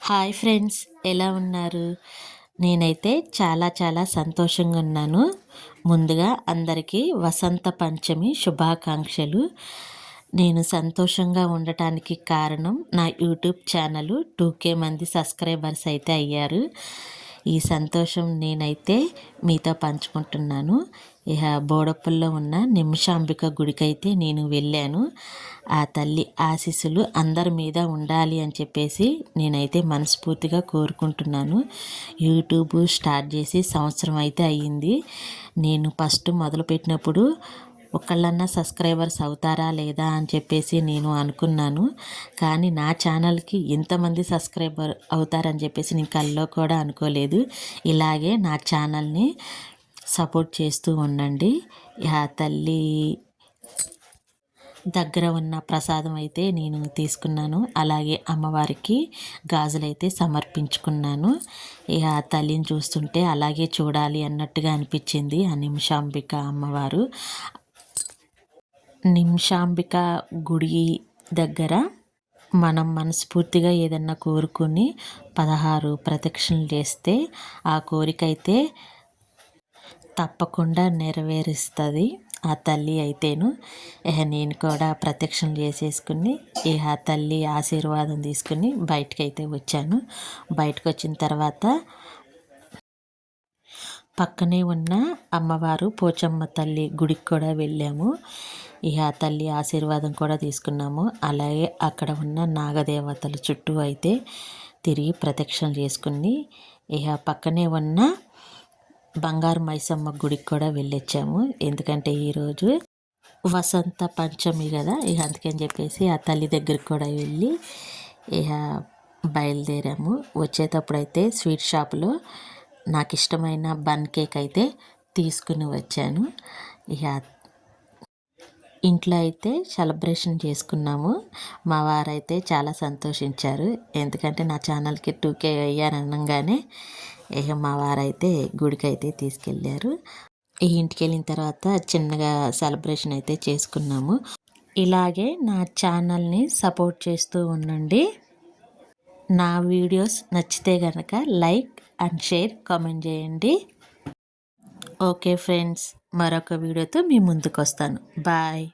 Hi friends, ఎలా ఉన్నారు? నేనైతే చాలా చాలా సంతోషంగా ఉన్నాను. ముందుగా అందరికీ వసంత పంచమి శుభాకాంక్షలు. నేను సంతోషంగా ఉండటానికి కారణం నా యూట్యూబ్ ఛానల్ 2K మంది సబ్స్క్రైబర్స్ అయితే అయ్యారు. ఈ సంతోషం నేనైతే మీతో పంచుకుంటున్నాను. ఇక బోడప్పల్లో ఉన్న నిమిషాంబిక గుడికైతే నేను వెళ్ళాను. ఆ తల్లి ఆశీస్సులు అందరి మీద ఉండాలి అని చెప్పేసి నేనైతే మనస్ఫూర్తిగా కోరుకుంటున్నాను. యూట్యూబ్ స్టార్ట్ చేసి సంవత్సరం అయితే అయ్యింది. నేను ఫస్ట్ మొదలుపెట్టినప్పుడు ఒకళ్ళన్నా సబ్స్క్రైబర్స్ అవుతారా లేదా అని చెప్పేసి నేను అనుకున్నాను. కానీ నా ఛానల్కి ఎంతమంది సబ్స్క్రైబర్ అవుతారని చెప్పేసి నేను కల్లో కూడా అనుకోలేదు. ఇలాగే నా ఛానల్ని సపోర్ట్ చేస్తూ ఉండండి. ఆ తల్లి దగ్గర ఉన్న ప్రసాదం అయితే నేను తీసుకున్నాను. అలాగే అమ్మవారికి గాజులైతే సమర్పించుకున్నాను. ఇక ఆ తల్లిని చూస్తుంటే అలాగే చూడాలి అన్నట్టుగా అనిపించింది. ఆ నిమిషాంబిక అమ్మవారు. నిమిషాంబిక గుడి దగ్గర మనం మనస్ఫూర్తిగా ఏదన్నా కోరుకుని 16 ప్రదక్షిణలు చేస్తే ఆ కోరిక అయితే తప్పకుండా నెరవేరుస్తుంది ఆ తల్లి అయితేను. నేను కూడా ప్రదక్షిణలు చేసేసుకుని ఆ తల్లి ఆశీర్వాదం తీసుకుని బయటకైతే వచ్చాను. బయటకు వచ్చిన తర్వాత పక్కనే ఉన్న అమ్మవారు పోచమ్మ తల్లి గుడికి కూడా వెళ్ళాము. ఆ తల్లి ఆశీర్వాదం కూడా తీసుకున్నాము. అలాగే అక్కడ ఉన్న నాగదేవతల చుట్టూ అయితే తిరిగి ప్రదక్షిణలు చేసుకుని పక్కనే ఉన్న బంగారు మైసమ్మ గుడికి కూడా వెళ్ళొచ్చాము. ఎందుకంటే ఈరోజు వసంత పంచమి కదా, అందుకని చెప్పేసి ఆ తల్లి దగ్గరికి కూడా వెళ్ళి బయలుదేరాము. వచ్చేటప్పుడు అయితే స్వీట్ షాప్లో నాకు ఇష్టమైన బన్ కేక్ అయితే తీసుకుని వచ్చాను. ఇంట్లో అయితే సెలబ్రేషన్ చేసుకున్నాము. మా వారైతే చాలా సంతోషించారు. ఎందుకంటే నా ఛానల్కి 2K అయ్యారనగానే మా వారైతే గుడికి అయితే తీసుకెళ్ళారు. ఇంటికి వెళ్ళిన తర్వాత చిన్నగా సెలబ్రేషన్ అయితే చేసుకున్నాము. ఇలాగే నా ఛానల్ని సపోర్ట్ చేస్తూ ఉండండి. నా వీడియోస్ నచ్చితే కనుక లైక్ అండ్ షేర్ కామెంట్ చేయండి. ఓకే ఫ్రెండ్స్, మరొక వీడియోతో మీ ముందుకు వస్తాను. బాయ్.